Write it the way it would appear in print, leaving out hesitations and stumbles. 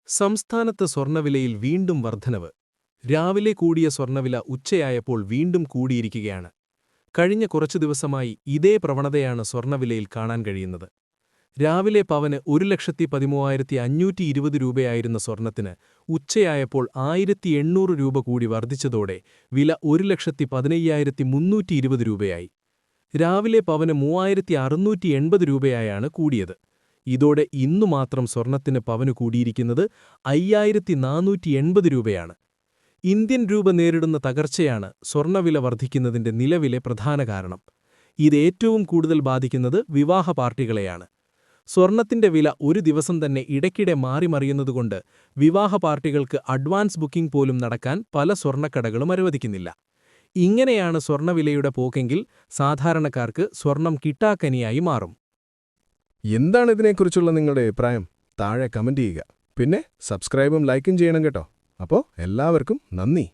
സംസ്ഥാനത്ത് സ്വർണ്ണവിലയിൽ വീണ്ടും വർധനവ്. രാവിലെ കൂടിയ സ്വർണ്ണവില ഉച്ചയായപ്പോൾ വീണ്ടും കൂടിയിരിക്കുകയാണ്. കഴിഞ്ഞ കുറച്ചു ദിവസമായി ഇതേ പ്രവണതയാണ് സ്വർണ്ണവിലയിൽ കാണാൻ കഴിയുന്നത്. രാവിലെ പവന് 1,13,520 രൂപയായിരുന്ന സ്വർണ്ണത്തിന് ഉച്ചയായപ്പോൾ 1,800 രൂപ കൂടി വർദ്ധിച്ചതോടെ വില 1,15,320 രൂപയായി. രാവിലെ പവന് 3,680 രൂപയായാണ് കൂടിയത്. ഇതോടെ ഇന്നു മാത്രം സ്വർണ്ണത്തിന് പവന് കൂടിയിരിക്കുന്നത് 5,480 രൂപയാണ്. ഇന്ത്യൻ രൂപ നേരിടുന്ന തകർച്ചയാണ് സ്വർണ്ണവില വർദ്ധിക്കുന്നതിന്റെ നിലവിലെ പ്രധാന കാരണം. ഇത് ഏറ്റവും കൂടുതൽ ബാധിക്കുന്നത് വിവാഹ പാർട്ടികളെയാണ്. സ്വർണ്ണത്തിന്റെ വില ഒരു ദിവസം തന്നെ ഇടയ്ക്കിടെ മാറിമറിയുന്നതുകൊണ്ട് വിവാഹ പാർട്ടികൾക്ക് അഡ്വാൻസ് ബുക്കിംഗ് പോലും നടക്കാൻ പല സ്വർണ്ണക്കടകളും അനുവദിക്കുന്നില്ല. ഇങ്ങനെയാണ് സ്വർണ്ണവിലയുടെ പോക്കെങ്കിൽ സാധാരണക്കാർക്ക് സ്വർണം കിട്ടാക്കനിയായി മാറും. എന്താണ് ഇതിനെക്കുറിച്ചുള്ള നിങ്ങളുടെ അഭിപ്രായം? താഴെ കമന്റ് ചെയ്യുക. പിന്നെ സബ്സ്ക്രൈബും ലൈക്കും ചെയ്യണം കേട്ടോ. അപ്പോൾ എല്ലാവർക്കും നന്ദി.